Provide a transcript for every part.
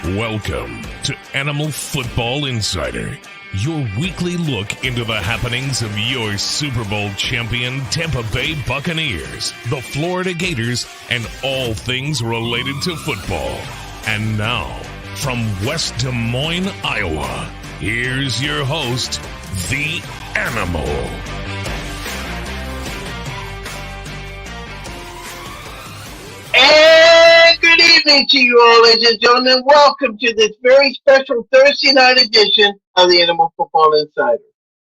Welcome to Animal Football Insider, your weekly look into the happenings of your Super Bowl champion Tampa Bay Buccaneers, the Florida Gators, and all things related to football. And now, from West Des Moines, Iowa, here's your host, The Animal. And good evening to you all, ladies and gentlemen. Welcome to this very special Thursday night edition of the Animal Football Insider.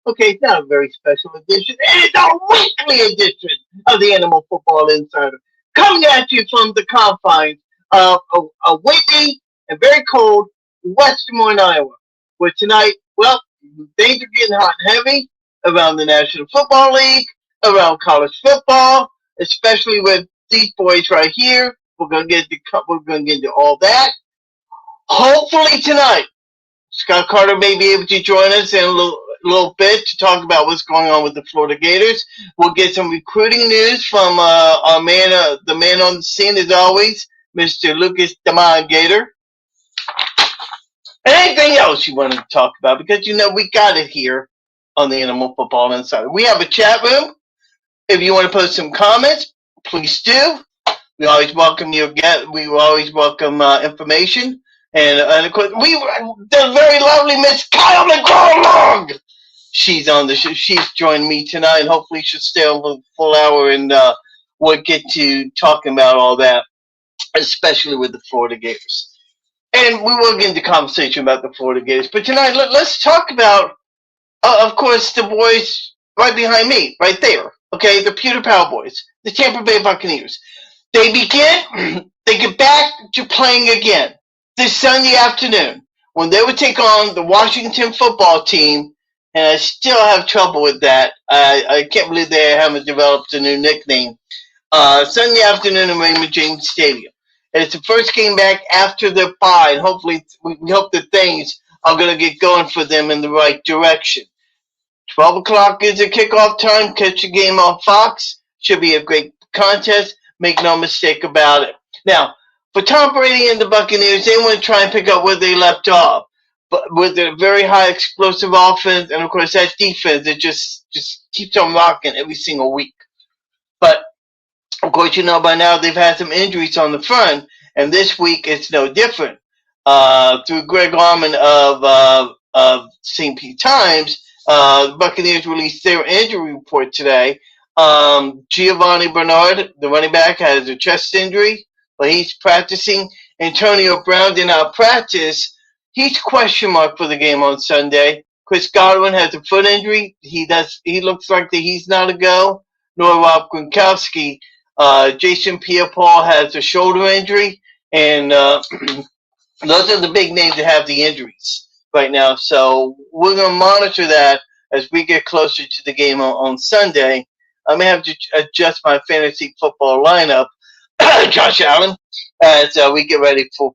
Okay, it's not a very special edition. It is a weekly edition of the Animal Football Insider. Coming at you from the confines of a windy and very cold West Des Moines, Iowa. Where tonight, well, things are getting hot and heavy around the National Football League, around college football, especially with these boys right here. We're gonna get into all that. Hopefully tonight, Scott Carter may be able to join us in a little bit to talk about what's going on with the Florida Gators. We'll get some recruiting news from our man, the man on the scene as always, Mr. Lucas Damon Gator. Anything else you want to talk about? Because you know we got it here on the Animal Football Insider. We have a chat room. If you want to post some comments, please do. We always welcome you again. We always welcome information. And of course, the very lovely Miss Kyle McGraw-Long. She's on the show. She's joined me tonight, and hopefully she'll stay on for a full hour, and we'll get to talking about all that, especially with the Florida Gators. And we will get into conversation about the Florida Gators. But tonight, let's talk about, of course, the boys right behind me, right there. Okay, the Pewter Power Boys, the Tampa Bay Buccaneers. They get back to playing again this Sunday afternoon when they would take on the Washington football team, and I still have trouble with that. I can't believe they haven't developed a new nickname. Sunday afternoon in Raymond James Stadium. And it's the first game back after their bye, and hopefully we hope that things are going to get going for them in the right direction. 12 o'clock is the kickoff time. Catch the game on Fox. Should be a great contest. Make no mistake about it. Now, for Tom Brady and the Buccaneers, they want to try and pick up where they left off. But with their very high explosive offense, and of course that defense that just keeps on rocking every single week. But, of course, you know by now they've had some injuries on the front, and this week it's no different. Through Greg Arman of St. Pete Times, the Buccaneers released their injury report today. Giovanni Bernard, the running back, has a chest injury, but he's practicing. Antonio Brown did not practice. He's question mark for the game on Sunday. Chris Godwin has a foot injury. He looks like that he's not a go. Nor Rob Gronkowski. Jason Pierre-Paul has a shoulder injury, and those are the big names that have the injuries right now. So we're going to monitor that as we get closer to the game on Sunday. I may have to adjust my fantasy football lineup, Josh Allen, as we get ready for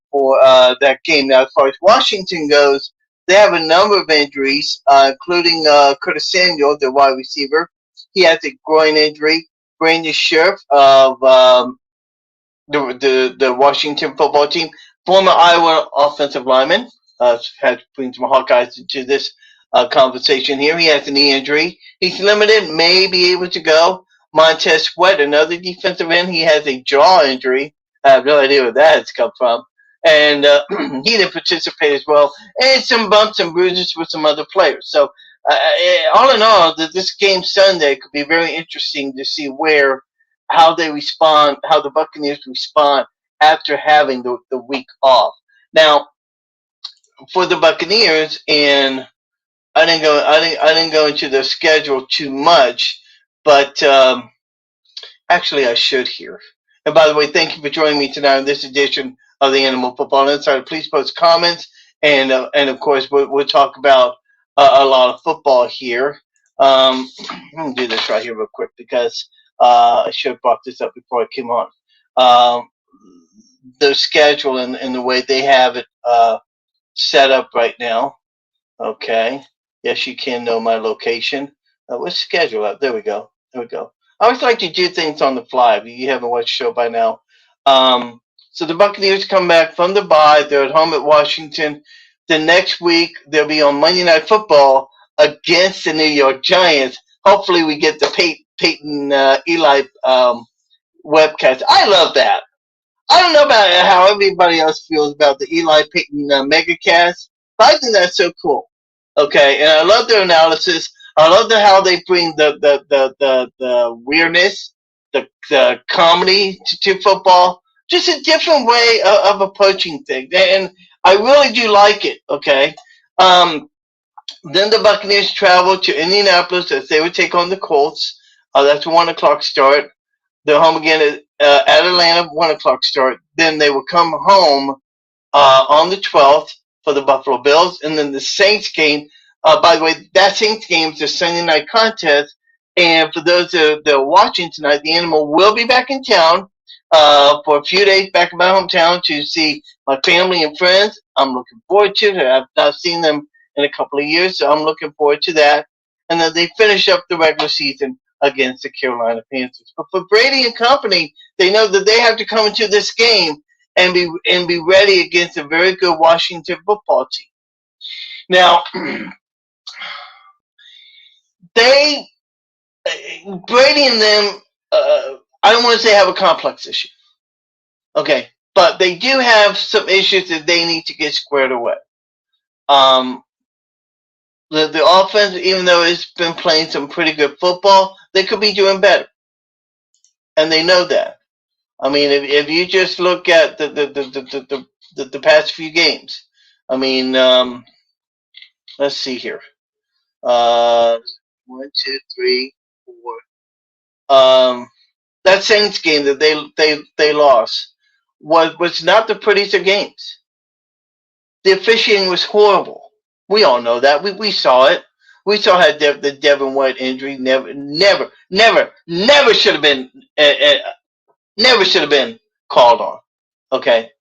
that game. Now, as far as Washington goes, they have a number of injuries, including Curtis Samuel, the wide receiver. He has a groin injury. Brandon Scherf of the Washington football team, former Iowa offensive lineman, has bring some Hawkeyes to this conversation here. He has a knee injury. He's limited, may be able to go. Montez Sweat, another defensive end, he has a jaw injury. I have no idea where that has come from. And he didn't participate as well. And some bumps and bruises with some other players. So, all in all, this game Sunday could be very interesting to see how they respond, how the Buccaneers respond after having the week off. Now, for the Buccaneers, and I didn't go into the schedule too much, but actually I should here. And by the way, thank you for joining me tonight on this edition of the Animal Football Insider. Please post comments, and of course we'll talk about a lot of football here. I'm gonna do this right here real quick because I should have brought this up before I came on. The schedule and the way they have it set up right now. Okay. Yes, you can know my location. What's schedule up? There we go. I always like to do things on the fly. If you haven't watched the show by now. So the Buccaneers come back from the bye. They're at home at Washington. The next week, they'll be on Monday Night Football against the New York Giants. Hopefully, we get the Peyton Eli webcast. I love that. I don't know about how everybody else feels about the Eli Payton megacast, but I think that's so cool. Okay, and I love their analysis. I love how they bring the weirdness, the comedy to football. Just a different way of approaching things, and I really do like it. Okay, then the Buccaneers travel to Indianapolis as they would take on the Colts. That's a 1 o'clock start. They're home again at Atlanta, 1 o'clock start. Then they will come home on the 12th for the Buffalo Bills, and then the Saints game. By the way, that Saints game is a Sunday night contest, and for those that are watching tonight, the Animal will be back in town for a few days back in my hometown to see my family and friends. I'm looking forward to it. I've not seen them in a couple of years, so I'm looking forward to that. And then they finish up the regular season against the Carolina Panthers. But for Brady and company, they know that they have to come into this game and be ready against a very good Washington football team. Now, Brady and them, I don't want to say have a complex issue. Okay, but they do have some issues that they need to get squared away. The offense, even though it's been playing some pretty good football, they could be doing better, and they know that. I mean, if you just look at the past few games, I mean, let's see here. 1, 2, 3, 4. That Saints game that they lost was not the prettiest of games. The officiating was horrible. We all know that. We saw it. We saw how the Devin White injury never should have been called on. Okay.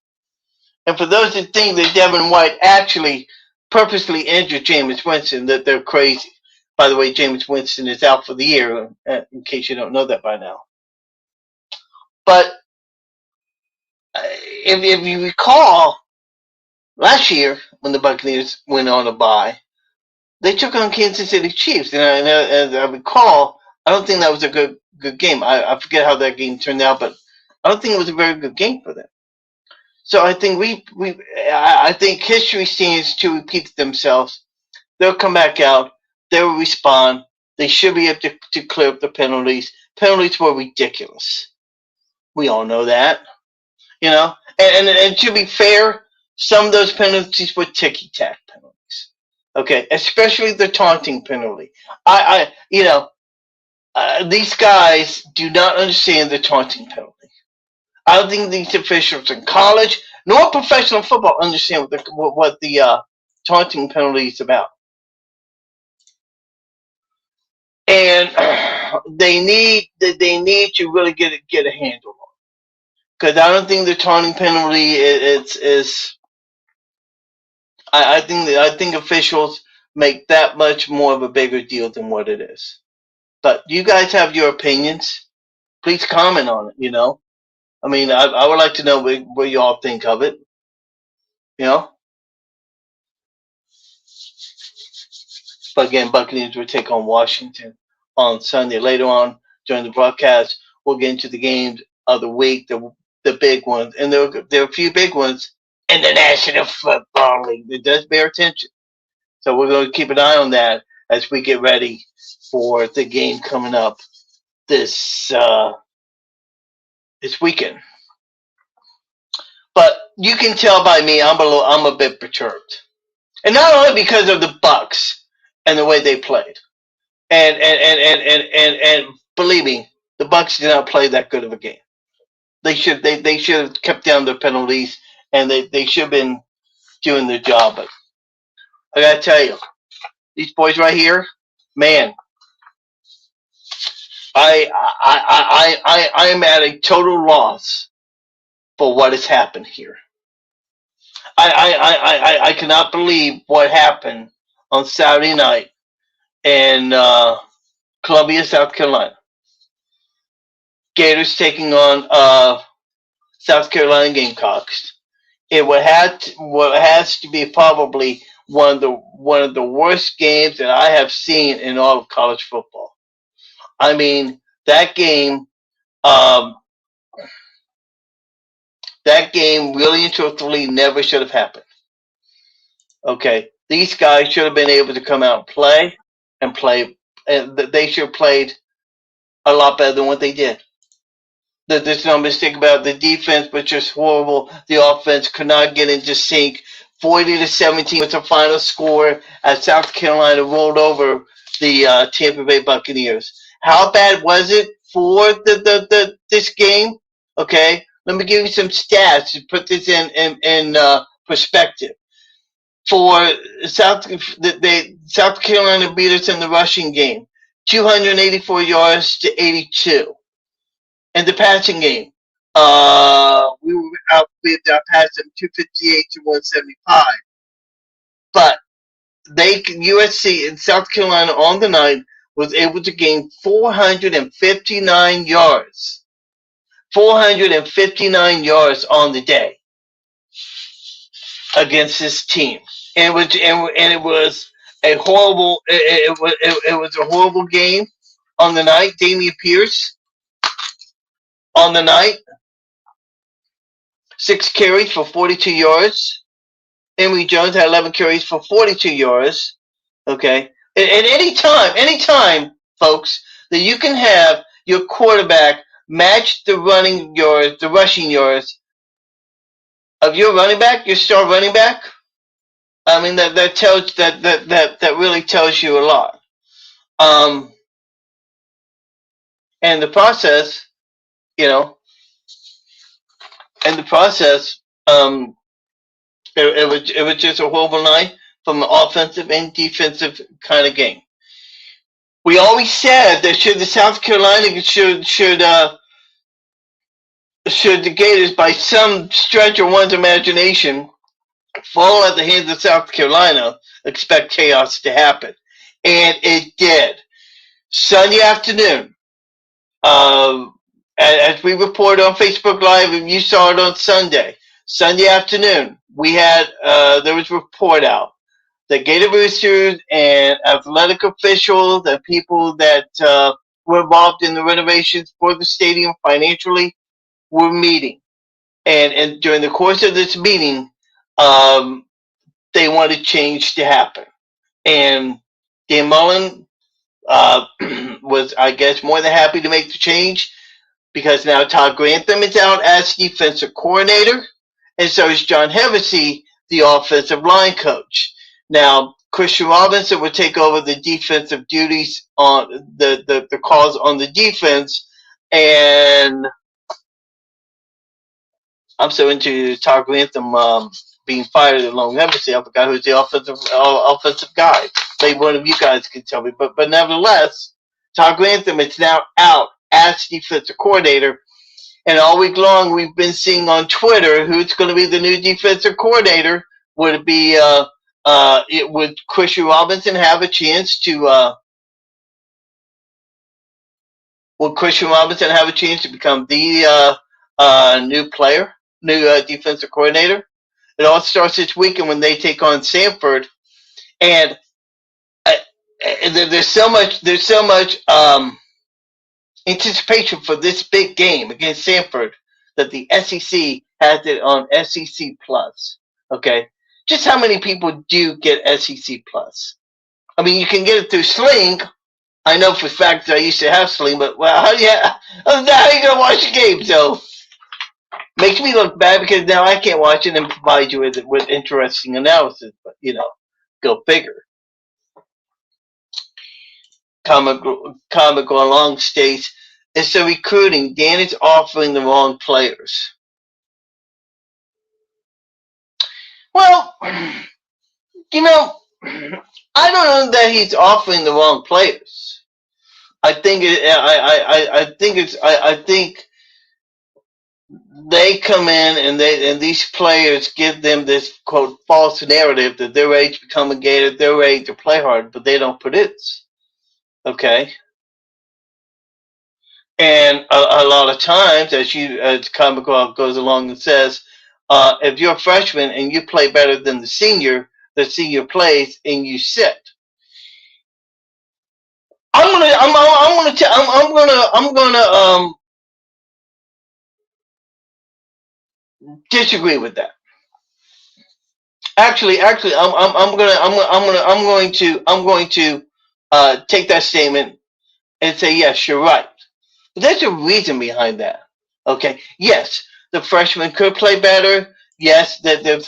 And for those that think that Devin White actually purposely injured Jameis Winston, that they're crazy. By the way, Jameis Winston is out for the year, in case you don't know that by now. But if you recall, last year when the Buccaneers went on a bye, they took on Kansas City Chiefs, and as I recall, I don't think that was a good game. I forget how that game turned out, but I don't think it was a very good game for them. So I think I think history seems to repeat themselves. They'll come back out. They'll respond. They should be able to clear up the penalties. Penalties were ridiculous. We all know that, you know. And to be fair, some of those penalties were ticky-tack penalties. Okay, especially the taunting penalty. These guys do not understand the taunting penalty. I don't think these officials in college nor professional football understand what the taunting penalty is about. And they need to really get a handle on it, because I don't think the taunting penalty is. I think officials make that much more of a bigger deal than what it is. But you guys have your opinions. Please comment on it. You know, I mean, I would like to know what you all think of it. You know. But again, Buccaneers will take on Washington on Sunday. Later on during the broadcast, we'll get into the games of the week, the big ones, and there are a few big ones in the National Football League. It does bear attention, so we're going to keep an eye on that as we get ready for the game coming up this weekend. But you can tell by me, I'm a bit perturbed, and not only because of the Bucs and the way they played. And believe me, the Bucs did not play that good of a game. They should have kept down their penalties, and they should have been doing their job. But I gotta tell you, these boys right here, man, I am at a total loss for what has happened here. I cannot believe what happened on Saturday night in Columbia, South Carolina. Gators taking on South Carolina Gamecocks in what has to be probably one of the worst games that I have seen in all of college football. I mean, um, that game really and truthfully never should have happened. Okay, these guys should have been able to come out and play, and they should have played a lot better than what they did. There's no mistake about it. The defense was just horrible. The offense could not get into sync. 40-17 was the final score as South Carolina rolled over the Tampa Bay Buccaneers. How bad was it for this game? Okay, let me give you some stats to put this in perspective. For South Carolina beat us in the rushing game, 284 yards to 82. In the passing game, we outpassed them 258 to 175. But USC in South Carolina on the night was able to gain 459 yards. 459 yards on the day against this team, and it was a horrible it was a horrible game on the night. Damian Pierce on the night, 6 carries for 42 yards. Emory Jones had 11 carries for 42 yards. Okay, at any time, folks, that you can have your quarterback match the rushing yards of your running back, your star running back. I mean that really tells you a lot. And the process, it was just a horrible night from an offensive and defensive kind of game. We always said that should the Gators, by some stretch of one's imagination, fall at the hands of South Carolina, expect chaos to happen. And it did. Sunday afternoon, as we reported on Facebook Live, and you saw it on Sunday afternoon, we had, there was a report out that Gator Boosters and athletic officials and people that were involved in the renovations for the stadium financially were meeting. And during the course of this meeting, they wanted change to happen. And Dan Mullen was, I guess, more than happy to make the change because now Todd Grantham is out as defensive coordinator, and so is John Hevesy, the offensive line coach. Now, Christian Robinson would take over the defensive duties on the calls on the defense, and I'm so into Todd Grantham being fired along with Hevesy, I forgot who's the offensive guy. Maybe one of you guys can tell me. But nevertheless, Todd Grantham is now out as defensive coordinator. And all week long, we've been seeing on Twitter who's going to be the new defensive coordinator. Would it be would Christian Robinson have a chance to become the new defensive coordinator? It all starts this weekend when they take on Samford, and there's so much anticipation for this big game against Samford that the SEC has it on SEC Plus. Okay, just how many people do get SEC Plus? I mean, you can get it through Sling. I know for a fact that I used to have Sling, but well, how are you gonna watch the game? So makes me look bad because now I can't watch it and provide you with interesting analysis. But go figure. Comical along states, it's the recruiting. Dan is offering the wrong players. Well, I don't know that he's offering the wrong players. I think they come in and these players give them this quote false narrative that they're ready to become a Gator, they're ready to play hard, but they don't produce. Okay, And a lot of times, as Comic Book goes along and says, if you're a freshman and you play better than the senior plays and you sit. I'm gonna disagree with that. Actually, I'm going to take that statement and say yes, you're right. But there's a reason behind that. Okay, yes, the freshmen could play better. Yes, there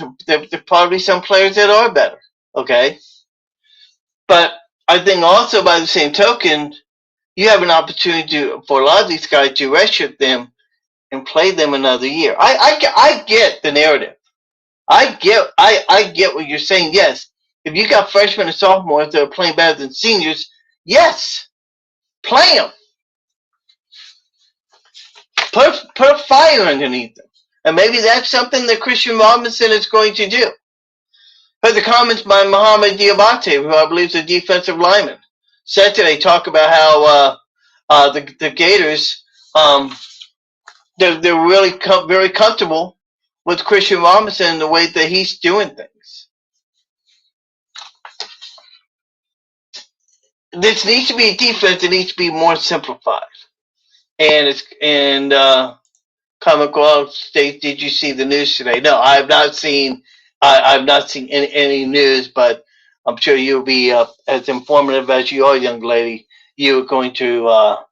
probably some players that are better. Okay, but I think also by the same token, you have an opportunity for a lot of these guys to redshirt them and play them another year. I get the narrative. I get what you're saying. Yes, if you got freshmen and sophomores that are playing better than seniors, yes, play them. Put fire underneath them, and maybe that's something that Christian Robinson is going to do. Heard the comments by Mohamed Diabate, who I believe is a defensive lineman, said today talk about how the Gators they're really very comfortable with Christian Robinson and the way that he's doing things. This needs to be a defense that needs to be more simplified. And Comic Book states, "Did you see the news today?" No, I have not seen. I've not seen any news, but I'm sure you'll be as informative as you are, young lady. You're going to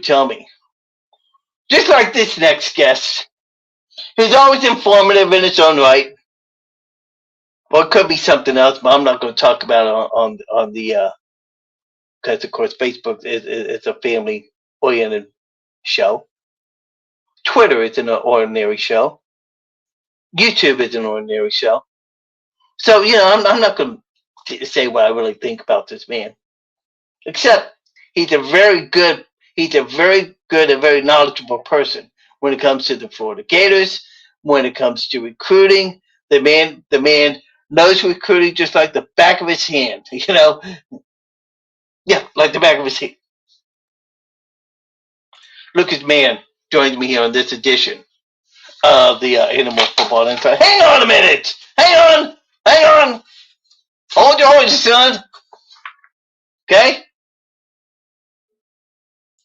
tell me, just like this next guest, who's always informative in its own right. Well, it could be something else, but I'm not going to talk about it on the because of course Facebook is a family oriented show. Twitter is an ordinary show. YouTube is an ordinary show. So I'm not going to say what I really think about this man, except he's a very good and very knowledgeable person when it comes to the Florida Gators, when it comes to recruiting. The man knows recruiting just like the back of his hand. Yeah, like the back of his hand. Lucas Mann joins me here on this edition of the Animal Football Insight. Hang on a minute. Hang on. Hold your horses, son. Okay.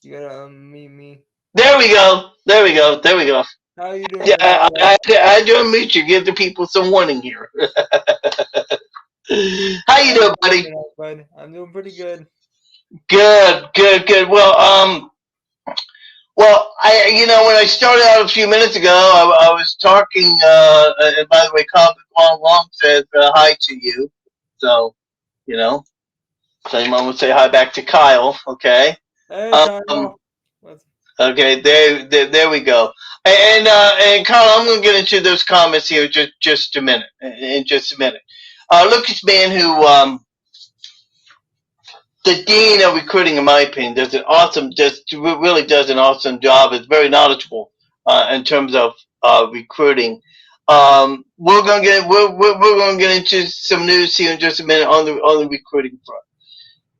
You gotta unmute me. There we go. How you doing? Yeah, I had to unmute you. Give the people some warning here. How you doing, buddy? I'm doing pretty good. Good. Well, when I started out a few minutes ago, I was talking. And by the way, Comic Long says hi to you. So, so you might want to say hi back to Kyle. Okay. Hey, Kyle. Okay, there we go. And Kyle, I'm going to get into those comments here just a minute. In just a minute. Lucas Mann, who the dean of recruiting, in my opinion, really does an awesome job. Is very knowledgeable in terms of recruiting. We're going to get into some news here in just a minute on the recruiting front.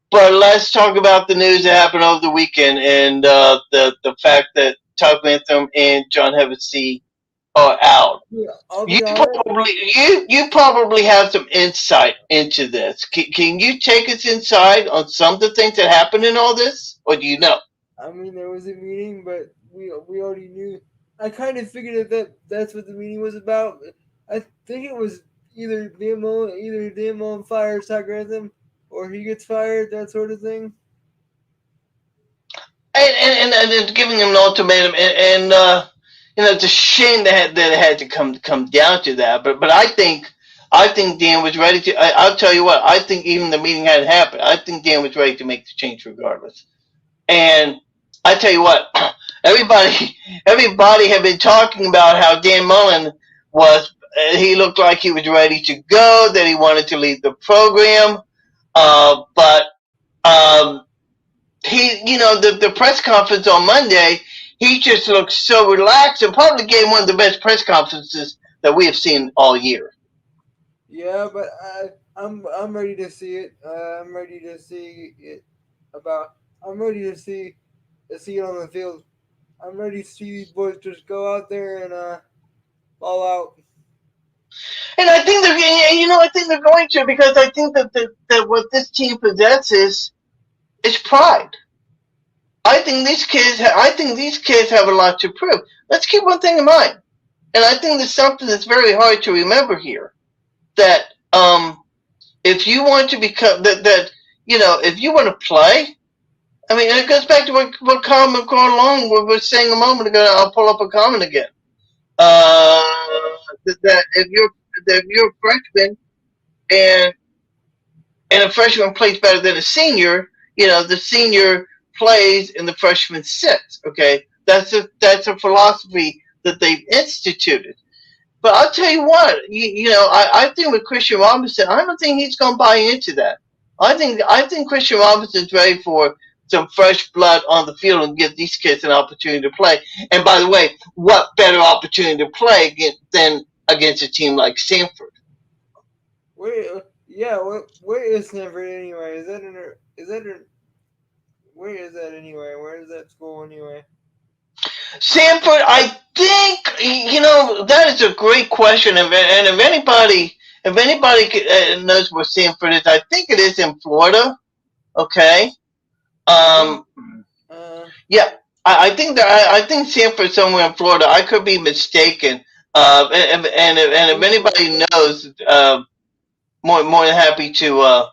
But let's talk about the news that happened over the weekend and the fact that Todd Grantham and John Hevesy are out. Yeah, you probably have some insight into this. Can you take us inside on some of the things that happened in all this, or do you know? I mean, there was a meeting, but we already knew. I kind of figured that's what the meeting was about. I think it was either Dan Mullen fires Todd Grantham, or he gets fired, that sort of thing. And giving him an ultimatum, and it's a shame that it had to come down to that. But I think Dan was ready to. I'll tell you what. I think even the meeting hadn't happened. I think Dan was ready to make the change regardless. And I tell you what, everybody had been talking about how Dan Mullen was. He looked like he was ready to go. That he wanted to leave the program, but. The press conference on Monday, he just looked so relaxed and probably gave one of the best press conferences that we have seen all year. Yeah, but I'm ready to see it. I'm ready to see see it on the field. I'm ready to see these boys just go out there and ball out. And I think I think they're going to, because I think that what this team possesses is pride. I think these kids have a lot to prove. Let's keep one thing in mind, and I think there's something that's very hard to remember here. That if you want to become if you want to play, I mean, it goes back to what Carl Long was saying a moment ago. I'll pull up a comment again. That if you're a freshman and a freshman plays better than a senior, the senior plays and the freshman sits. Okay, that's a philosophy that they've instituted. But I'll tell you what, I think with Christian Robinson, I don't think he's going to buy into that. I think Christian Robinson's ready for some fresh blood on the field and give these kids an opportunity to play. And by the way, what better opportunity to play than against a team like Stanford? Where is Stanford anyway? Where is that anyway? Where is that school anyway? Stanford, I think, that is a great question. And if anybody knows where Stanford is, I think it is in Florida. Okay. Yeah, I think Stanford's somewhere in Florida. I could be mistaken. And if anybody knows, more than happy to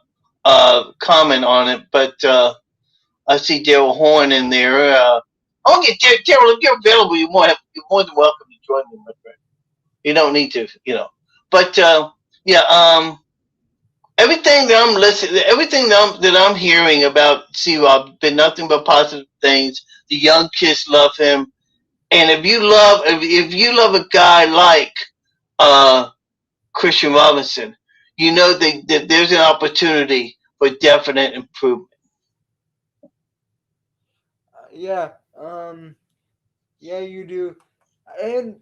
comment on it. But I see Daryl Horn in there. Okay, Daryl, if you're available, you're more than welcome to join me, my friend. You don't need to, But everything that I'm hearing about C-Rob been nothing but positive things. The young kids love him, and if you love a guy like Christian Robinson, you know that there's an opportunity for definite improvement. Yeah, you do, and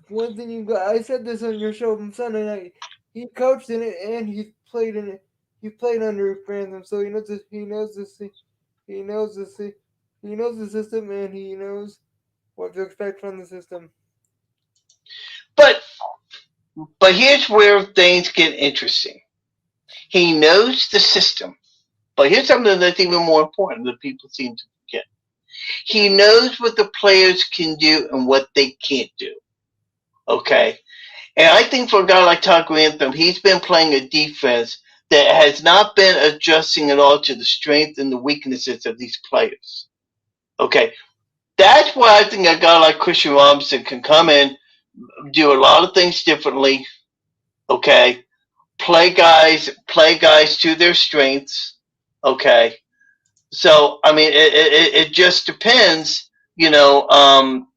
one thing you got. I said this on your show on Sunday night. He coached in it, and he played in it. He played under Grantham, so he knows the system, and he knows what to expect from the system. But here's where things get interesting. He knows the system, but here's something that's even more important that people seem to forget. He knows what the players can do and what they can't do. Okay? And I think for a guy like Todd Grantham, he's been playing a defense that has not been adjusting at all to the strength and the weaknesses of these players. Okay? That's why I think a guy like Christian Robinson can come in, do a lot of things differently. Okay? Play guys to their strengths. Okay? So, I mean, it just depends, and I'm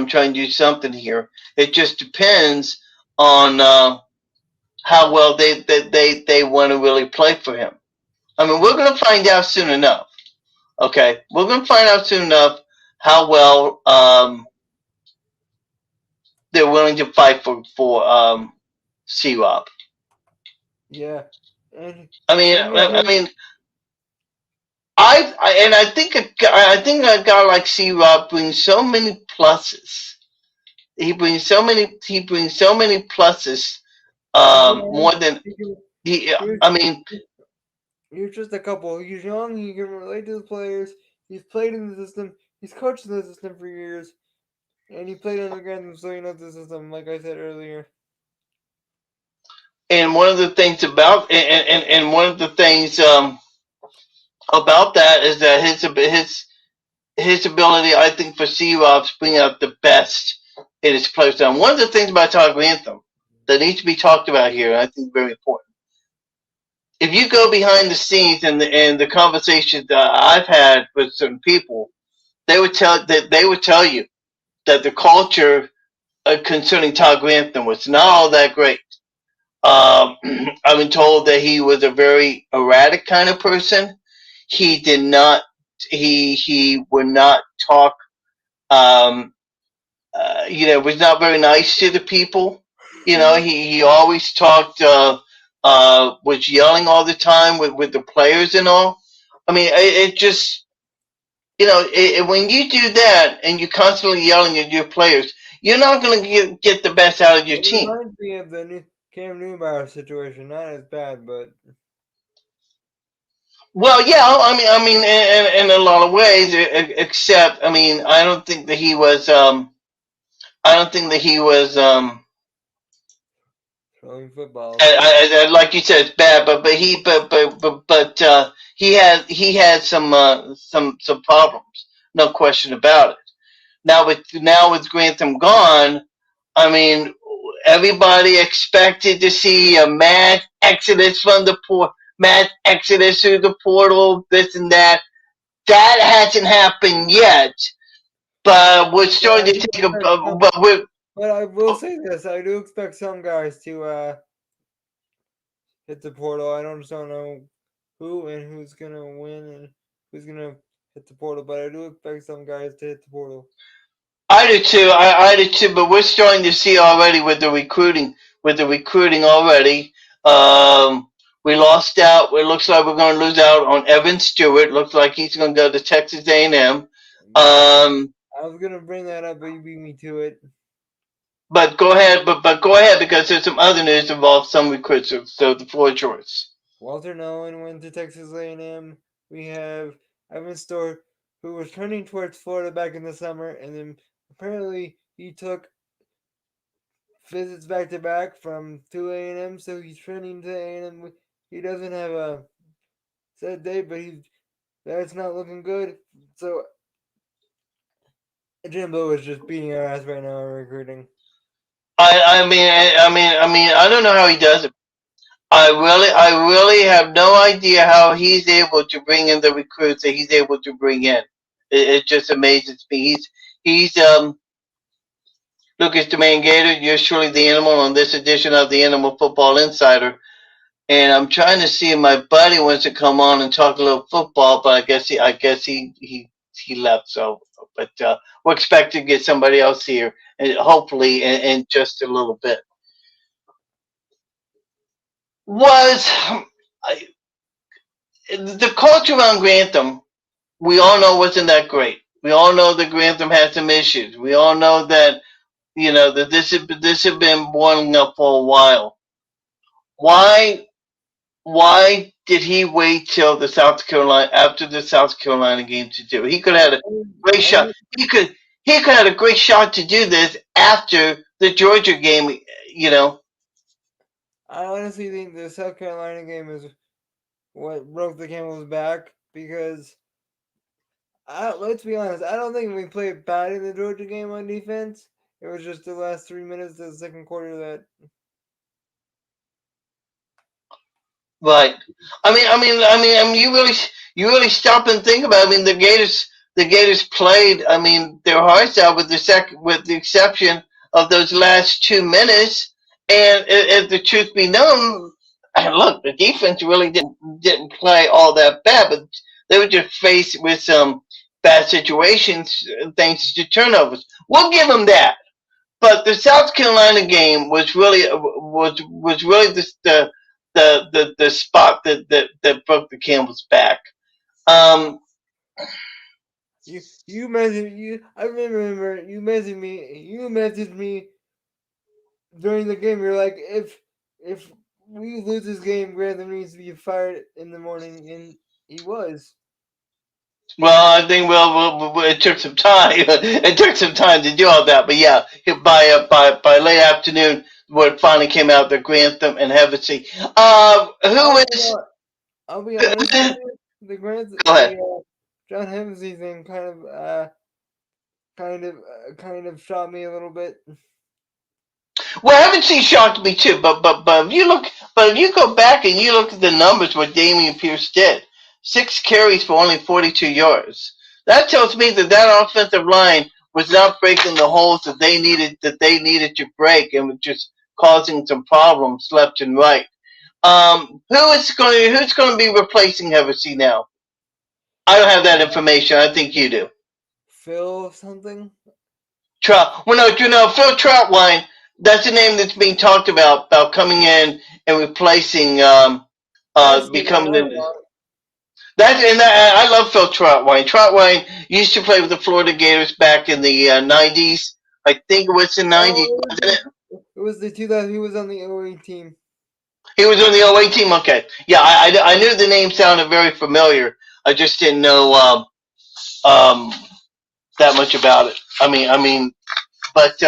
trying to do something here. It just depends on how well they want to really play for him. I mean, we're going to find out soon enough. Okay, we're going to find out soon enough how well they're willing to fight for C-Rob. Yeah, I think a guy like C-Rob brings so many pluses. He brings so many pluses. More than he. I mean, here's just a couple. He's young. He can relate to the players. He's played in the system. He's coached in the system for years, and he played under Grantham, so he knows the system. Like I said earlier. And one of the things about about that is that his ability, I think, for C-Rob to bring out the best in his players. And one of the things about Todd Grantham that needs to be talked about here, and I think very important. If you go behind the scenes and the conversations that I've had with certain people, they would tell you that the culture concerning Todd Grantham was not all that great. I've been told that he was a very erratic kind of person. He did not. He would not talk. Was not very nice to the people. He always talked. Was yelling all the time with the players and all. I mean, it just, when you do that and you're constantly yelling at your players, you're not going to get the best out of your It team. reminds me of the new Cam Newton situation. Not as bad, but Well, yeah, I mean, in a lot of ways, except, I mean, I don't think that he was, I don't think that he was, throwing footballs. like you said, it's bad, but he had some problems, no question about it. Now with Grantham gone, I mean, everybody expected to see a mass exodus through the portal, this and that. That hasn't happened yet, but we're starting to take But I will say this: I do expect some guys to hit the portal. I don't know who and who's gonna win and who's gonna hit the portal, but I do expect some guys to hit the portal. I do too. I do too. But we're starting to see already with the recruiting. With the recruiting already, we lost out. It looks like we're going to lose out on Evan Stewart. Looks like he's going to go to Texas A&M. I was gonna bring that up, but you beat me to it. But go ahead. But go ahead because there's some other news involved some recruits. So the floor is yours. Walter Nolan went to Texas A&M. We have Evan Stewart, who was turning towards Florida back in the summer, and then apparently he took visits back to back from to A&M, so he's trending to A&M. He doesn't have a set date, but that's not looking good. So Jimbo is just beating our ass right now in recruiting. I don't know how he does it. I really have no idea how he's able to bring in the recruits that he's able to bring in. It just amazes me. He's Lucas the Man Gator. You're surely the animal on this edition of the Animal Football Insider. And I'm trying to see if my buddy wants to come on and talk a little football, but I guess he left. So, but we're expecting to get somebody else here, and hopefully in just a little bit. Was the culture around Grantham? We all know wasn't that great. We all know that Grantham had some issues. We all know that that this had been boiling up for a while. Why Why did he wait till the South Carolina after the South Carolina game to do it? He could have had a great shot. He could have had a great shot to do this after the Georgia game. You know, I honestly think the South Carolina game is what broke the camel's back because let's be honest, I don't think we played bad in the Georgia game on defense. It was just the last 3 minutes of the second quarter that right? You really stop and think about it. I mean, the Gators played. I mean, their hearts out with the exception of those last 2 minutes. And if the truth be known, look, the defense really didn't play all that bad, but they were just faced with some bad situations thanks to turnovers. We'll give them that. But the South Carolina game was really the spot that broke the camel's back. Um, you messaged you. I remember you messaged me. You messaged me during the game. You're like, if we lose this game, Grantham needs to be fired in the morning, and he was. well, I think it took some time. It took some time to do all that, but yeah, by late afternoon, word finally came out that Grantham and Hevesy. Who is? I'll be honest with you, the Grantham, Go ahead. John Hemsey thing kind of shot me a little bit. Well, Hevesy shocked me too, but if you go back and you look at the numbers what Damian Pierce did, 6 carries for only 42 yards. That tells me that offensive line was not breaking the holes that they needed to break, and was just causing some problems left and right. Who's going to be replacing Hevesy now? I don't have that information. I think you do. Phil something. Trout. Well, no, Phil Troutwine. That's the name that's being talked about coming in and replacing becoming the. I love Phil Trotwine. Trotwine used to play with the Florida Gators back in the '90s. I think it was the '90s, Oh, wasn't it? it was the 2000. He was on the OA team. He was on the '08 team. Okay, yeah, I knew the name sounded very familiar. I just didn't know um, that much about it. But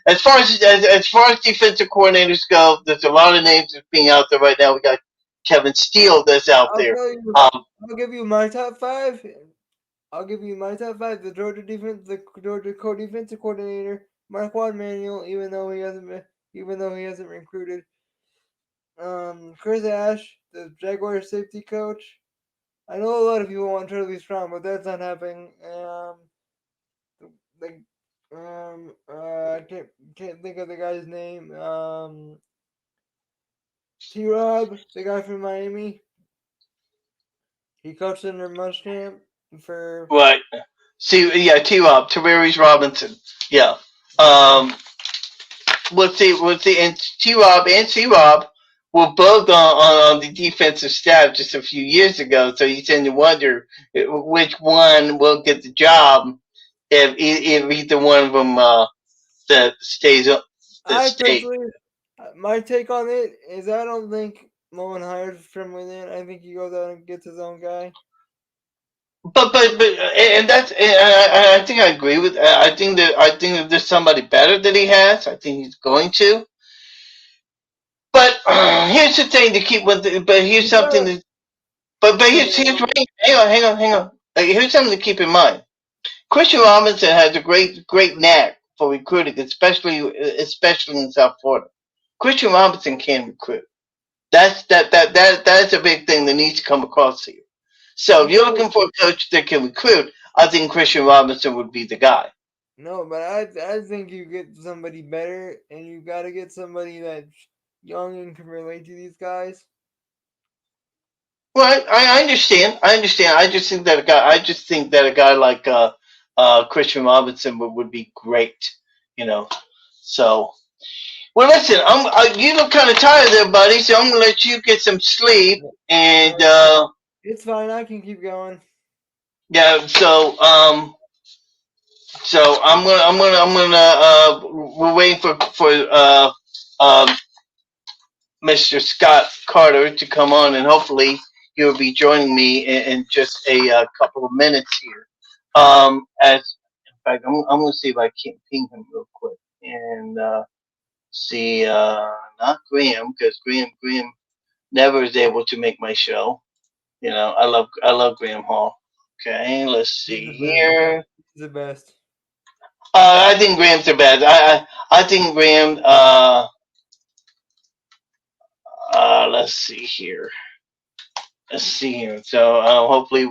as far as defensive coordinators go, there's a lot of names that's being out there right now. We got Kevin Steele that's out I'll there. tell you. Um, I'll give you my top five. I'll give you my top five. The Georgia co-defensive coordinator, Marquand Manuel, even though he hasn't recruited. Chris Ash, the Jaguars safety coach. I know a lot of people want Charlie Strong, but that's not happening. The I can't think of the guy's name. T. Rob, the guy from Miami. He coached under Muschamp for. right. See, yeah, T-Rob, Tavares Robinson. Yeah. Um, and T-Rob and C-Rob were both on the defensive staff just a few years ago, so you tend to wonder which one will get the job if either one of them that stays up. I State. personally, my take on it is I don't think Mullen hires from within. I think he goes out and gets his own guy. And I think I agree with. I think that there's somebody better that he has. I think he's going to. But here's the thing to keep with. But here's something that. But here's hang on. Here's something to keep in mind. Christian Robinson has a great knack for recruiting, especially in South Florida. Christian Robinson can recruit. That's a big thing that needs to come across to you. So if you're looking for a coach that can recruit, I think Christian Robinson would be the guy. No, but I think you get somebody better, and you got to get somebody that's young and can relate to these guys. Well, I understand. I understand. I just think that a guy like Christian Robinson would be great. You know. So, well, listen. You look kind of tired there, buddy. So I'm gonna let you get some sleep. And It's fine. I can keep going. yeah. So we're waiting for Mr. Scott Carter to come on, and hopefully he'll be joining me in just a couple of minutes here. As in fact, I'm going to see if I can ping him real quick and see not Graham, because Graham never is able to make my show. You know, I love Graham Hall. Okay, let's see here. He's the best. I think Graham's the best. I think Graham. Let's see here. So hopefully,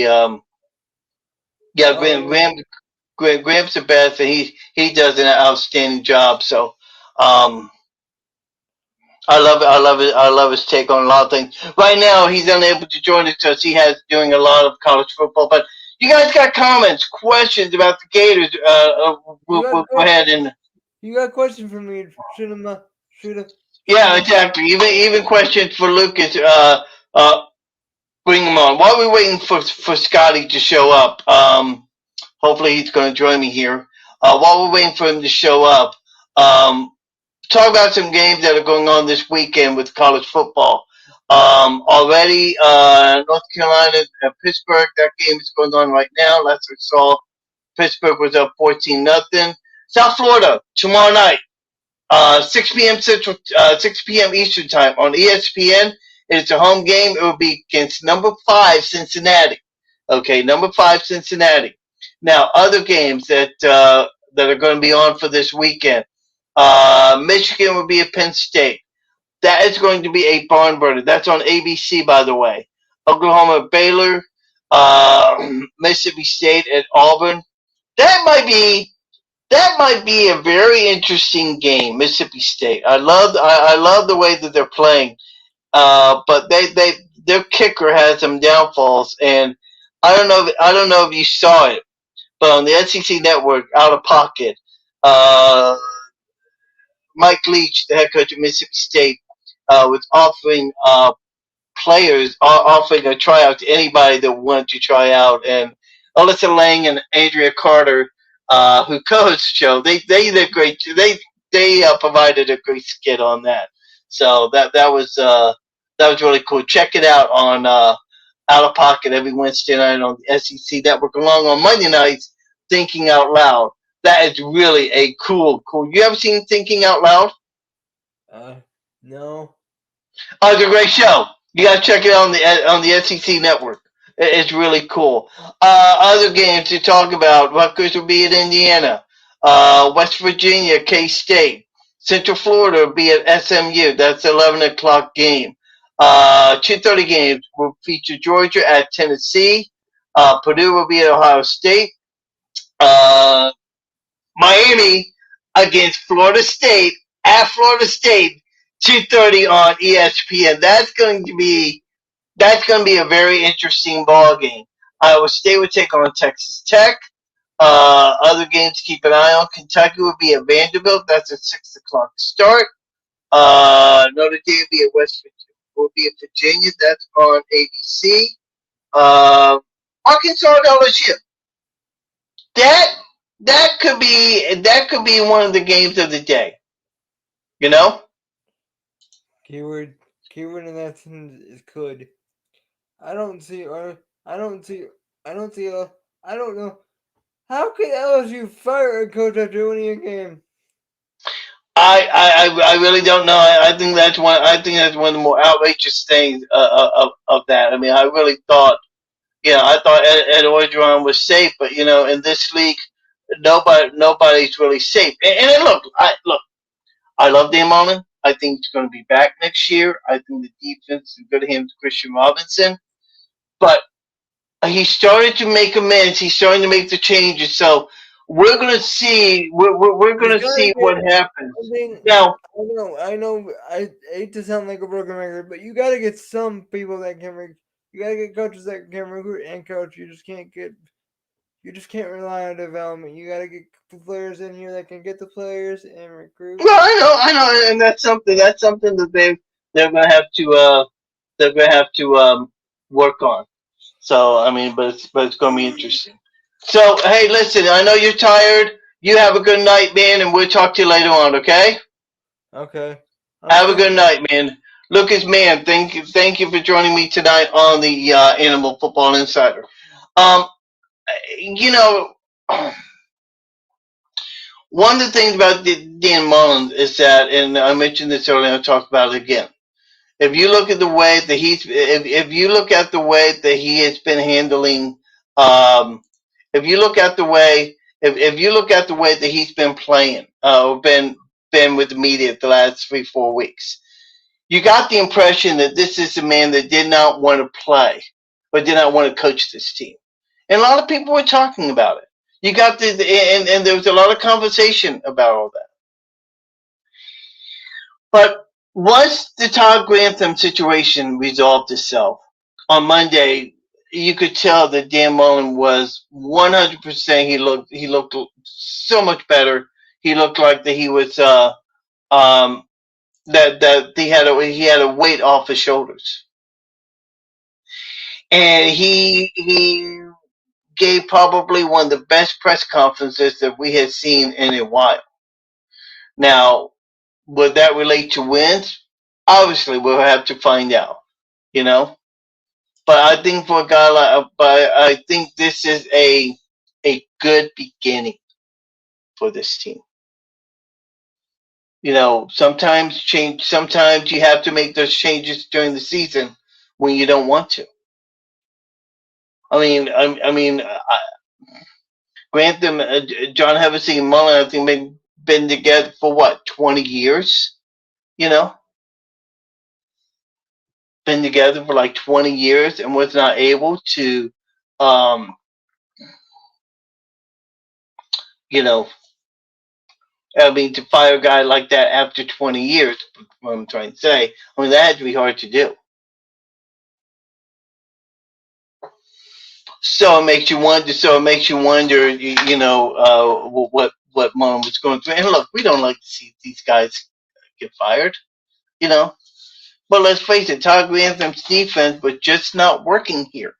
yeah, Graham's the best, and he does an outstanding job. So, I love it. I love his take on a lot of things. Right now, he's unable to join us because he has doing a lot of college football. But you guys got comments, questions about the Gators? We'll go ahead and. You got a question for me? Shoot him. Yeah, exactly. Even questions for Lucas. Bring him on. While we're waiting for Scotty to show up, hopefully he's going to join me here. While we're waiting for him to show up, talk about some games that are going on this weekend with college football. Already, North Carolina, Pittsburgh. That game is going on right now. Last I saw, Pittsburgh was up 14-0. South Florida tomorrow night. 6 p.m. Central, 6 p.m. Eastern Time on ESPN. It's a home game. It will be against number 5 Cincinnati. Okay, number 5 Cincinnati. Now, other games that are going to be on for this weekend. Michigan will be at Penn State. That is going to be a barn burner. That's on ABC, by the way. Oklahoma at Baylor. Mississippi State at Auburn. That might be a very interesting game, Mississippi State. I love the way that they're playing, but their kicker has some downfalls, and I don't know if you saw it, but on the SEC Network, Out of Pocket, Mike Leach, the head coach of Mississippi State, was offering players offering a tryout to anybody that wanted to try out. And Alyssa Lang and Andrea Carter, who co-host the show, they did great. They provided a great skit on that. So that was really cool. Check it out on Out of Pocket every Wednesday night on the SEC Network, along on Monday nights, Thinking Out Loud. That is really a cool. You ever seen Thinking Out Loud? No. Oh, it's a great show. You gotta check it out on the SEC Network. It's really cool. Other games to talk about: Rutgers will be at Indiana, West Virginia, K State, Central Florida will be at SMU. That's 11 o'clock game. 2:30 games will feature Georgia at Tennessee. Purdue will be at Ohio State. Miami against Florida State at Florida State, 2:30 on ESPN. That's going to be a very interesting ball game. Iowa State will take on Texas Tech. Other games to keep an eye on: Kentucky will be at Vanderbilt. That's a 6 o'clock start. Notre Dame will be at will be at Virginia. That's on ABC. Arkansas and LSU. That could be one of the games of the day. You know? Keyword in that sentence is could. I don't know. How can LSU fire a coach after winning a game? I really don't know. I think that's one of the more outrageous things of that. I mean, I really thought, I thought Ed Orgeron was safe, but in this league, nobody's really safe. And look, I love Dan Mullen. I think he's going to be back next year. I think the defense is good to him, Christian Robinson, but he started to make amends. He's starting to make the changes. So we're going to see. We're going to see what happens. Now, I know. I hate to sound like a broken record, but you got to get some people that can. You got to get coaches that can recruit and coach. You just can't rely on development. You got to get players in here that can get the players and recruit. Well, I know, and that's something that they're going to have to work on. So I mean, but it's going to be interesting. So hey, listen, I know you're tired. You have a good night, man, and we'll talk to you later on. Okay? Okay. Have a good night, man. Lucas, man, thank you for joining me tonight on the Animal Football Insider. You know, one of the things about Dan Mullen is that, and I mentioned this earlier, I'll talk about it again. If you look at the way that if you look at the way that he has been handling, if you look at the way that he's been playing, or been with the media the last 3-4 weeks, you got the impression that this is a man that did not want to play, or did not want to coach this team. And a lot of people were talking about it. You got and there was a lot of conversation about all that. But once the Todd Grantham situation resolved itself, on Monday, you could tell that Dan Mullen was 100%. He looked so much better. He looked like that he was that he had a weight off his shoulders, and he gave probably one of the best press conferences that we had seen in a while. Now, would that relate to wins? Obviously, we'll have to find out. But I think for a guy I think this is a good beginning for this team. Sometimes you have to make those changes during the season when you don't want to. Grantham, John Hevesy, and Mullen, I think they've been together for what, 20 years? Been together for like 20 years and was not able to, to fire a guy like that after 20 years, what I'm trying to say, that had to be hard to do. So it makes you wonder. What Mullen was going through. And look, we don't like to see these guys get fired. But let's face it, Todd Grantham's defense was just not working here.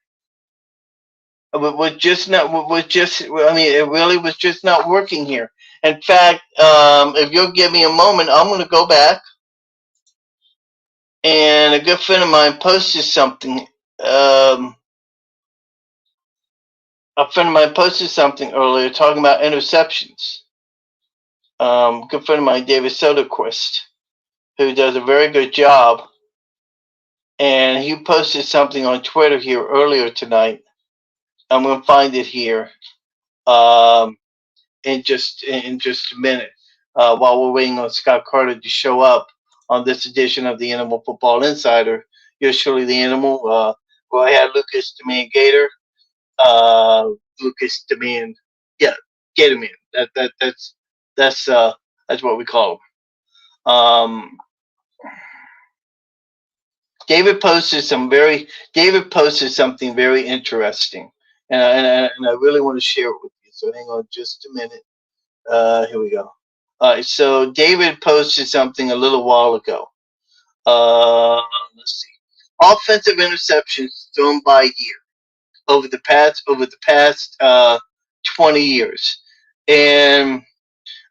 It really was just not working here. In fact, if you'll give me a moment, I'm going to go back. And a good friend of mine posted something. A friend of mine posted something earlier talking about interceptions. Good friend of mine, David Soderquist, who does a very good job. And he posted something on Twitter here earlier tonight. I'm going to find it here in just a minute while we're waiting on Scott Carter to show up on this edition of the Animal Football Insider. Yours truly, the Animal. Go ahead, Lucas Demand Gator. Lucas Demand, yeah, Gator Man. That's what we call him. David posted something very interesting, and I really want to share it with you. So hang on just a minute. Here we go. All right, so David posted something a little while ago. Let's see. Offensive interceptions thrown by year over the past 20 years, and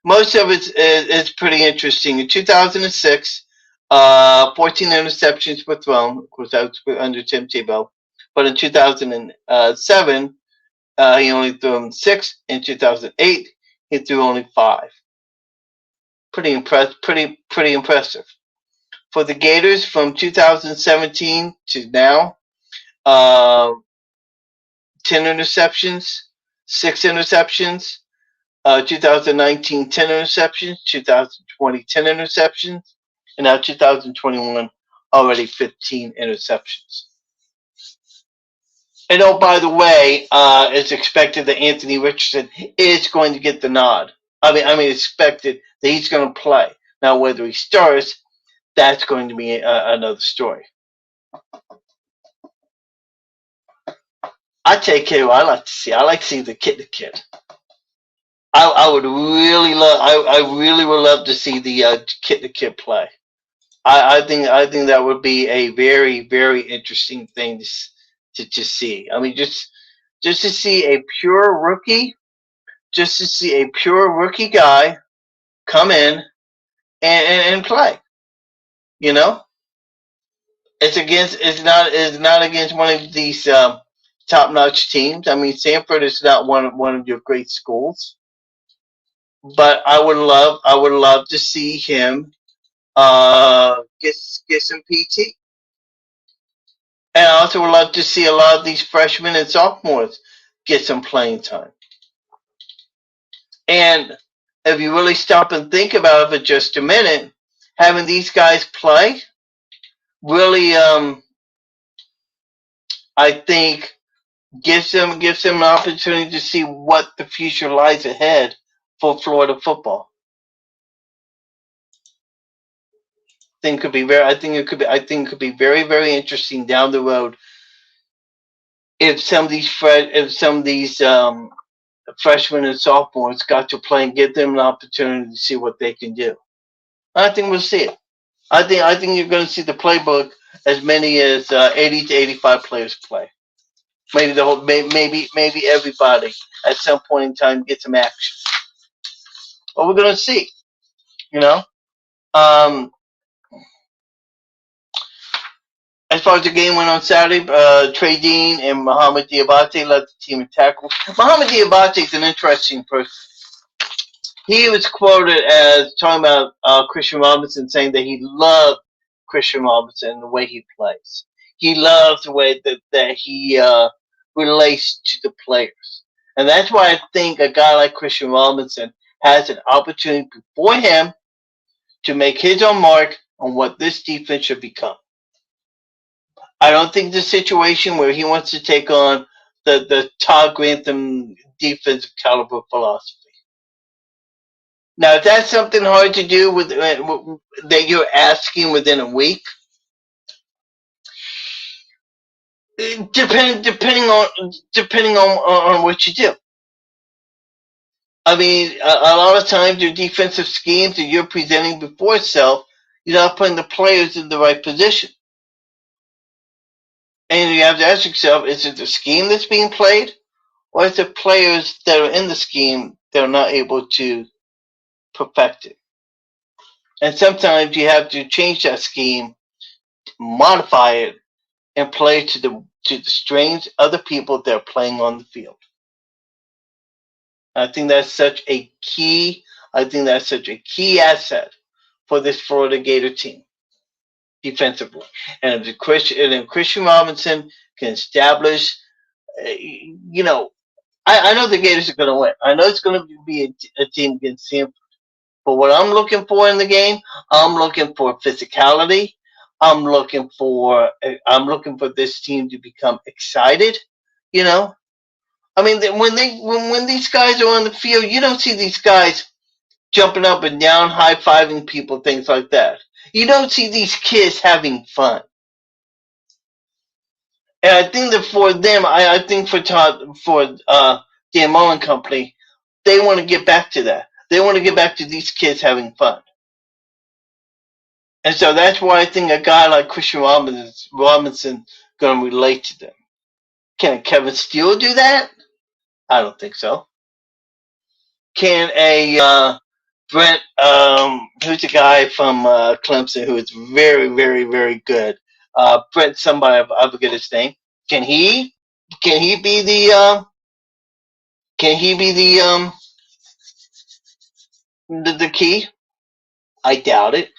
most of it is pretty interesting. In 2006, 14 interceptions were thrown. Of course, that was under Tim Tebow. But in 2007, he only threw them 6. In 2008, he threw only 5. Pretty impressive. For the Gators from 2017 to now, 10 interceptions, 6 interceptions. 2019, 10 interceptions. 2020, 10 interceptions. And now 2021, already 15 interceptions. And oh, by the way, it's expected that Anthony Richardson is going to get the nod. Expected that he's going to play. Now, whether he starts, that's going to be another story. I take care of what I like to see. I like to see the kid. I really would love to see the kid play. I think that would be a very, very interesting thing to see. I mean, just to see a pure rookie guy come in and play. You know, it's not against one of these top-notch teams. I mean, Sanford is not one of your great schools, but I would love to see him get some PT. And I also would love to see a lot of these freshmen and sophomores get some playing time. And if you really stop and think about it for just a minute, having these guys play really, I think, gives them an opportunity to see what the future lies ahead for Florida football. I think it could be very, very interesting down the road if some of these freshmen and sophomores got to play and give them an opportunity to see what they can do. I think we'll see it. I think you're going to see the playbook as many as 80 to 85 players play. Maybe everybody at some point in time gets some action. But we're going to see. You know. As far as the game went on Saturday, Trey Dean and Muhammad Diabate led the team in tackles. Muhammad Diabate is an interesting person. He was quoted as talking about Christian Robinson, saying that he loved Christian Robinson and the way he plays. He loves the way that he relates to the players. And that's why I think a guy like Christian Robinson has an opportunity before him to make his own mark on what this defense should become. I don't think the situation where he wants to take on the Todd Grantham defensive caliber philosophy. Now, if that's something hard to do with that you're asking within a week, depending on what you do. I mean, a lot of times your defensive schemes that you're presenting before itself You're not putting the players in the right position. And you have to ask yourself, is it the scheme that's being played? Or is it players that are in the scheme that are not able to perfect it? And sometimes you have to change that scheme, modify it, and play to the strengths of the people that are playing on the field. I think that's such a key. I think that's such a key asset for this Florida Gator team defensively. And if Christian Robinson can establish, I know the Gators are going to win. I know it's going to be a team against him. But what I'm looking for in the game, I'm looking for physicality. I'm looking for this team to become excited. I mean, when these guys are on the field, you don't see these guys jumping up and down, high-fiving people, things like that. You don't see these kids having fun. And I think that for them, I think for Dan Mullen Company, they want to get back to that. They want to get back to these kids having fun. And so that's why I think a guy like Christian Robinson going to relate to them. Can Kevin Steele do that? I don't think so. Can a Brent, who's the guy from Clemson who is very, very, very good? Brent, somebody, I forget his name. Can he be the the key? I doubt it,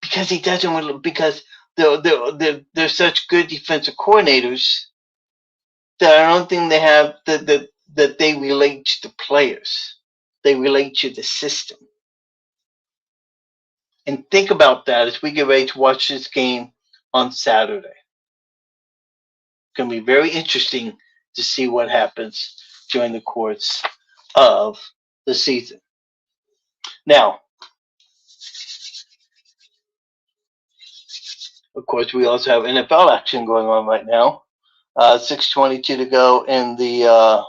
because he doesn't. Because they're such good defensive coordinators that I don't think they have that they relate to the players. They relate to the system. And think about that as we get ready to watch this game on Saturday. It's going to be very interesting to see what happens during the course of the season. Now, of course, we also have NFL action going on right now. 6:22 to go in the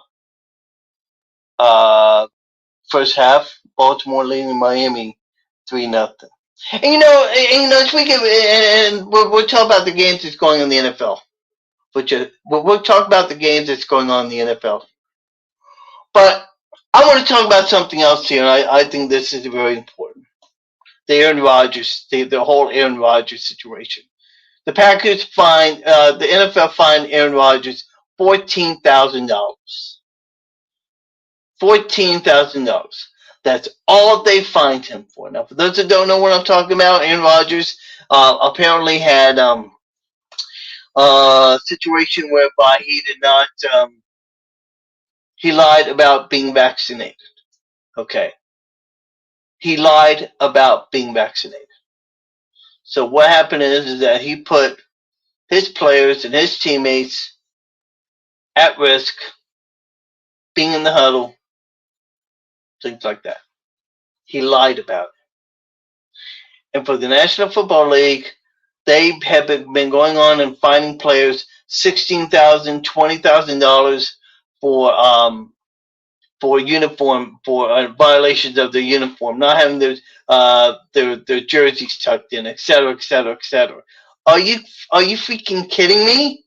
first half. Baltimore leading Miami 3-0. And speaking of, and we'll talk about the games that's going on in the NFL. We'll talk about the games that's going on in the NFL. But I want to talk about something else here, and I think this is very important. The Aaron Rodgers, the whole Aaron Rodgers situation. The Packers the NFL fined Aaron Rodgers $14,000. $14,000. That's all they fined him for. Now, for those that don't know what I'm talking about, Aaron Rodgers apparently had a situation whereby he did not. He lied about being vaccinated. Okay. He lied about being vaccinated. So what happened is that he put his players and his teammates at risk, being in the huddle, things like that. He lied about it. And for the National Football League, they have been going on and fining players $16,000, $20,000 for uniform, for violations of their uniform, not having their jerseys tucked in, etc., etc., etc. Are you freaking kidding me?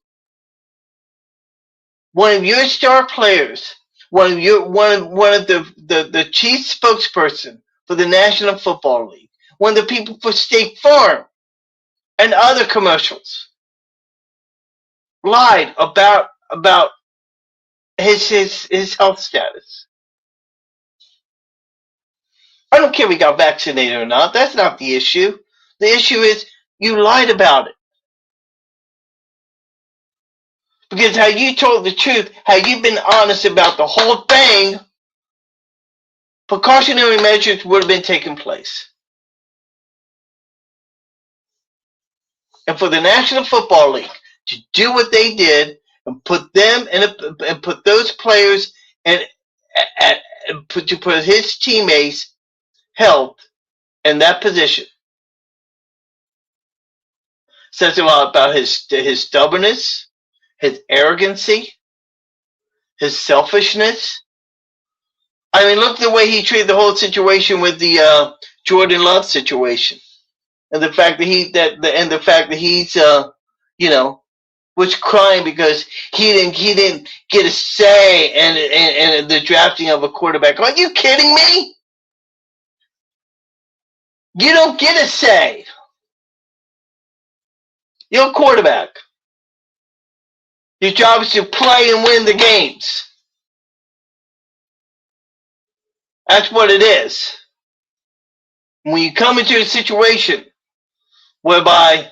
One of your star players, one of the chief spokesperson for the National Football League, one of the people for State Farm and other commercials, lied about his health status. I don't care if he got vaccinated or not. That's not the issue. The issue is you lied about it. Because had you told the truth, had you been honest about the whole thing, precautionary measures would have been taking place. And for the National Football League to do what they did and put them and put those players to put his teammates' health in that position says a lot about his stubbornness, his arrogancy, his selfishness. I mean, look at the way he treated the whole situation with the Jordan Love situation. and the fact that he's was crying because he didn't get a say in the drafting of a quarterback. Are you kidding me? You don't get a say. You're a quarterback. Your job is to play and win the games. That's what it is. When you come into a situation whereby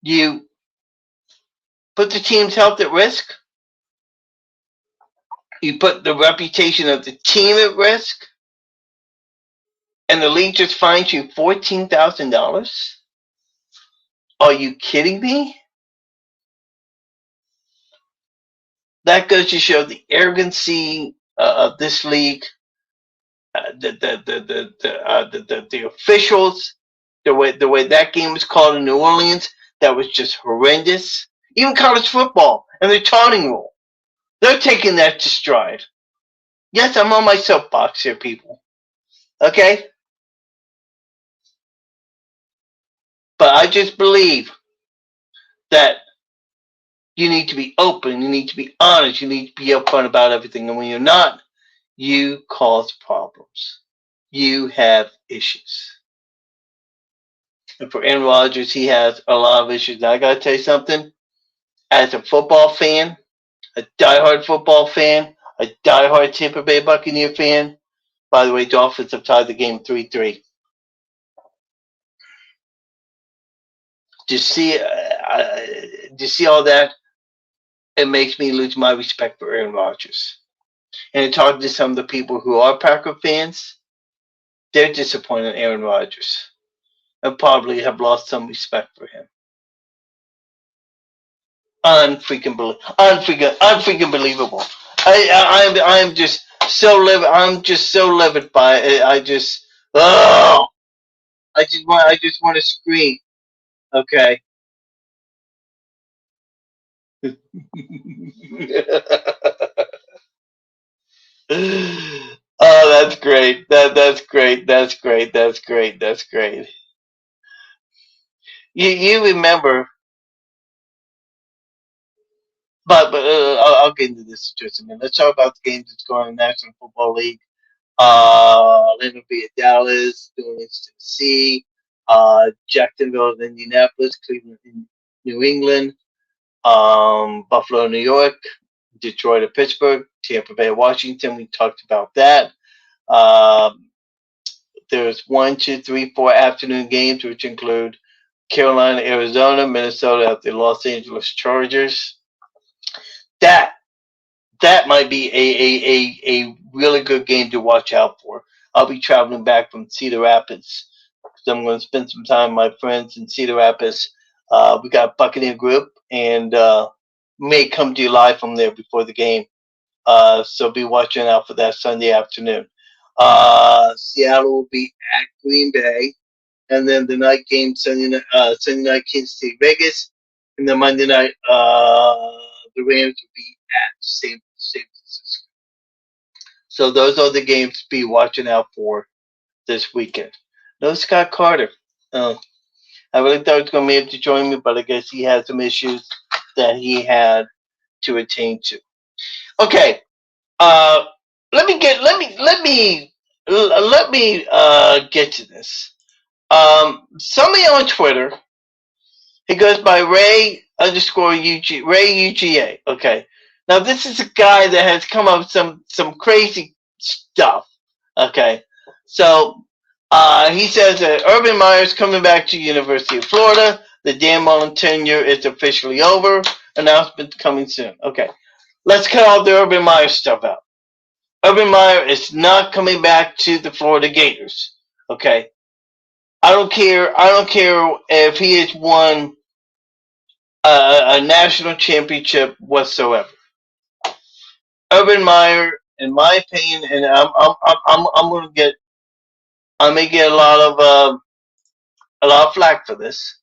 you put the team's health at risk, you put the reputation of the team at risk, and the league just fined you $14,000? Are you kidding me? That goes to show the arrogancy of this league, the officials, the way that game was called in New Orleans. That was just horrendous. Even college football and the taunting rule, they're taking that to stride. Yes, I'm on my soapbox here, people. Okay? But I just believe that you need to be open, you need to be honest, you need to be upfront about everything. And when you're not, you cause problems. You have issues. And for Aaron Rodgers, he has a lot of issues. Now, I got to tell you something. As a football fan, a diehard football fan, a diehard Tampa Bay Buccaneer fan, by the way, Dolphins have tied the game 3-3. To see all that, it makes me lose my respect for Aaron Rodgers. And talking to some of the people who are Packer fans, they're disappointed in Aaron Rodgers and probably have lost some respect for him. Unfreaking believable. I'm just so livid. I'm just so livid by it. I just want to scream. Okay. Oh, that's great. That's great. That's great. That's great. That's great. You remember, but I'll get into this in just a minute. Let's talk about the games that's going on in the National Football League. Atlanta via Dallas, New Orleans, Tennessee, Jacksonville, Indianapolis, Cleveland, New England, Buffalo, New York, Detroit or Pittsburgh, Tampa Bay, Washington. We talked about that. There's 1, 2, 3, 4 afternoon games, which include Carolina, Arizona, Minnesota at the Los Angeles Chargers. That might be a really good game to watch out for. I'll be traveling back from Cedar Rapids, so I'm going to spend some time with my friends in Cedar Rapids. We got a Buccaneer group, and may come to you live from there before the game. So be watching out for that Sunday afternoon. Seattle will be at Green Bay, and then the night game Sunday night Kansas City, Vegas, and then Monday night the Rams will be at San Francisco. So those are the games to be watching out for this weekend. No Scott Carter. I really thought he was going to be able to join me, but I guess he had some issues that he had to attain to. Okay, let me get to this. Somebody on Twitter, he goes by Ray UGA. Okay, now this is a guy that has come up with some crazy stuff. Okay, so he says that Urban Meyer's coming back to University of Florida. The Dan Mullen tenure is officially over. Announcement coming soon. Okay, let's cut all the Urban Meyer stuff out. Urban Meyer is not coming back to the Florida Gators. Okay, I don't care if he has won a national championship whatsoever. Urban Meyer, in my opinion, and I may get a lot of flack for this,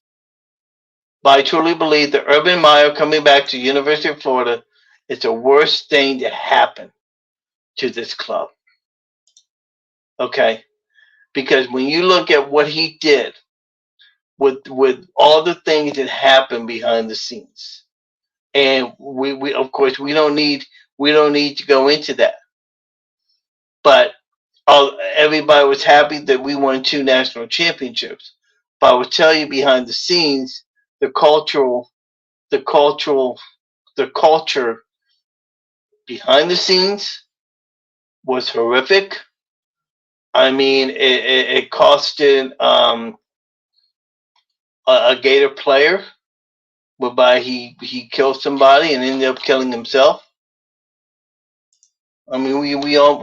but I truly believe that Urban Meyer coming back to University of Florida is the worst thing to happen to this club. Okay, because when you look at what he did with all the things that happened behind the scenes, and we of course we don't need to go into that, but everybody was happy that we won 2 national championships. But I will tell you, behind the scenes, the cultural, the cultural, the culture behind the scenes was horrific. I mean, it costed a Gator player, whereby he killed somebody and ended up killing himself. I mean, we all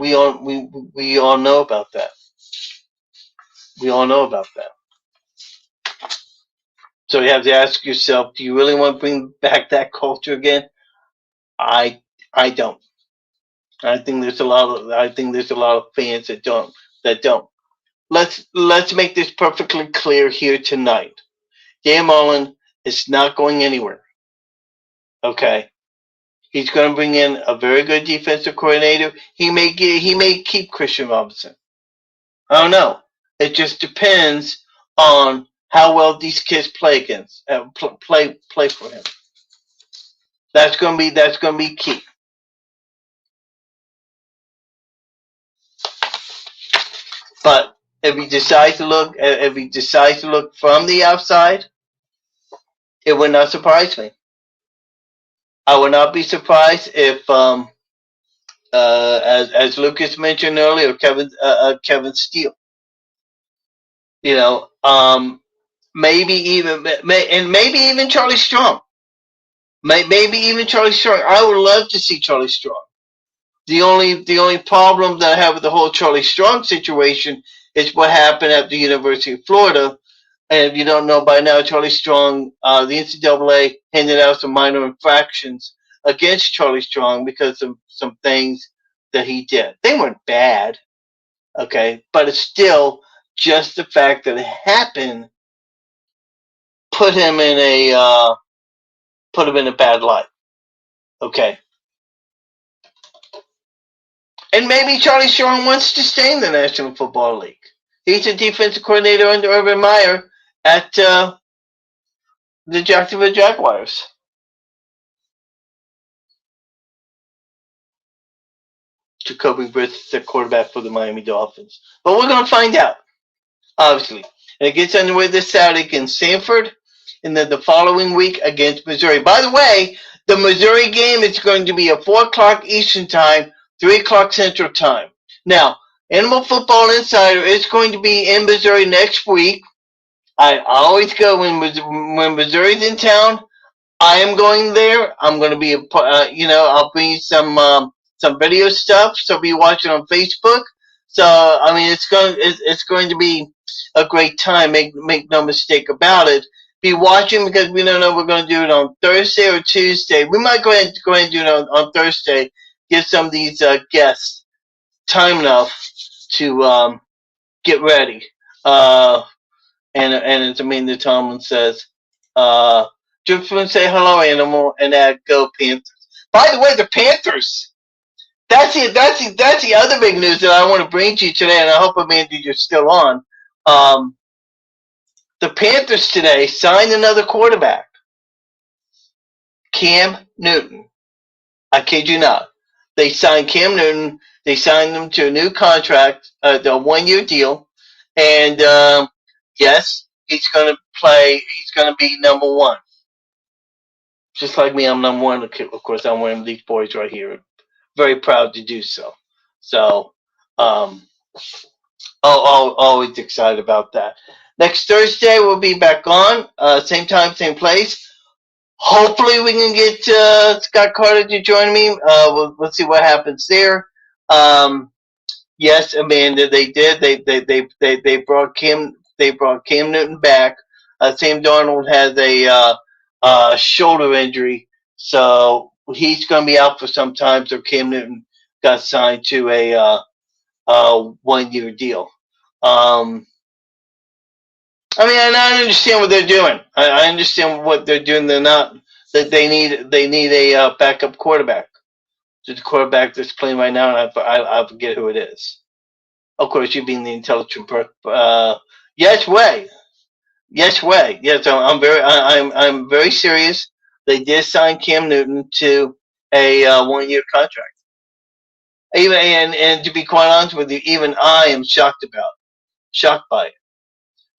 know about that. We all know about that. So you have to ask yourself: do you really want to bring back that culture again? I I don't. I think there's a lot of fans that don't. That don't. Let's make this perfectly clear here tonight. Dan Mullen is not going anywhere. Okay, he's going to bring in a very good defensive coordinator. He may keep Christian Robinson. I don't know. It just depends on how well these kids play for him. That's going to be key. But if he decides to look from the outside, it would not surprise me. I would not be surprised if, as Lucas mentioned earlier, Kevin Steele. You know, maybe even Charlie Strong. Maybe even Charlie Strong. I would love to see Charlie Strong. The only problem that I have with the whole Charlie Strong situation is what happened at the University of Florida. And if you don't know by now, Charlie Strong, the NCAA handed out some minor infractions against Charlie Strong because of some things that he did. They weren't bad, okay, but it's still just the fact that it happened put him in a bad light, okay. And maybe Charlie Strong wants to stay in the National Football League. He's a defensive coordinator under Urban Meyer at the Jacksonville Jaguars. Jacoby Brissett, the quarterback for the Miami Dolphins. But we're going to find out, obviously. And it gets underway this Saturday against Stanford, and then the following week against Missouri. By the way, the Missouri game is going to be at 4 o'clock Eastern Time, 3 o'clock Central Time. Now, Animal Football Insider is going to be in Missouri next week. I always go when Missouri's in town. I am going there. I'm going to be, I'll bring you some video stuff. So be watching on Facebook. So I mean, it's going to be a great time. Make no mistake about it. Be watching because we don't know if we're going to do it on Thursday or Tuesday. We might go ahead and do it on Thursday. Give some of these guests time enough to get ready. And as Amanda Tomlin says, just want to say hello, Animal, and add go Panthers. By the way, the Panthers. That's the other big news that I want to bring to you today, and I hope, Amanda, you're still on. The Panthers today signed another quarterback, Cam Newton. I kid you not. They signed Cam Newton. They signed him to a new contract, a 1-year deal, and yes, he's going to play. He's going to be number one. Just like me, I'm number one. Of course, I'm one of these boys right here. Very proud to do so. So, always excited about that. Next Thursday, we'll be back on. Same time, same place. Hopefully, we can get Scott Carter to join me. We'll see what happens there. Yes, Amanda, they did. They brought Cam. They brought Cam Newton back. Sam Darnold has a shoulder injury, so he's going to be out for some time. So Cam Newton got signed to a 1-year deal. I mean, and I understand what they're doing. I understand what they're doing. They're not that they need a backup quarterback. The quarterback that's playing right now, and I forget who it is. Of course, you being the intelligent person. Yes, way. Yes, way. Yes, I'm very serious. They did sign Cam Newton to a 1 year contract. Even and to be quite honest with you, even I am shocked by it.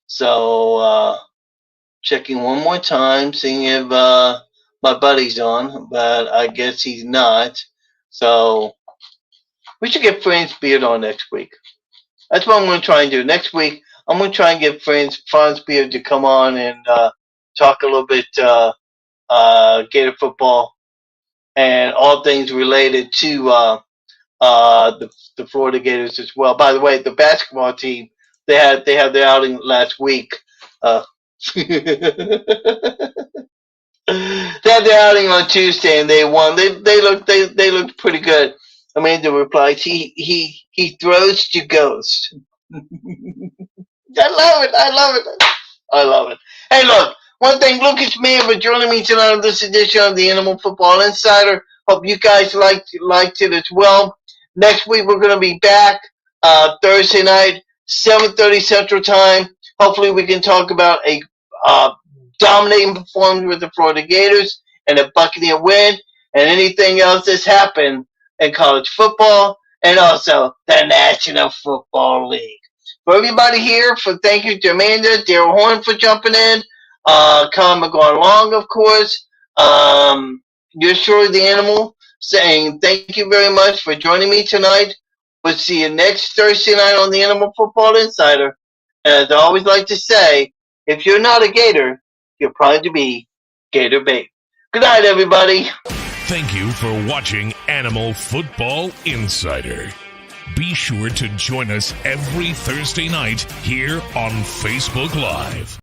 So checking one more time, seeing if my buddy's on, but I guess he's not. So we should get Franz Beard on next week. That's what I'm going to try and do. Next week, I'm going to try and get Franz Beard to come on and talk a little bit Gator football and all things related to the Florida Gators as well. By the way, the basketball team, they had their outing last week. They had their outing on Tuesday and they won. They looked pretty good. Amanda replies, he throws to ghost. I love it. I love it. Hey, look, one thing, Lucas Meyer for joining me tonight on this edition of the Animal Football Insider. Hope you guys liked it as well. Next week we're going to be back Thursday night, 7:30 Central Time. Hopefully we can talk about a dominating performance with the Florida Gators and a Buccaneer win and anything else that's happened in college football and also the National Football League. For everybody here, thank you to Amanda, Daryl Horn for jumping in, Colin McGraw-Long, of course, you're surely the animal, saying thank you very much for joining me tonight. We'll see you next Thursday night on the Animal Football Insider. And as I always like to say, if you're not a Gator, you're proud to be Gator bait. Good night, everybody. Thank you for watching Animal Football Insider. Be sure to join us every Thursday night here on Facebook Live.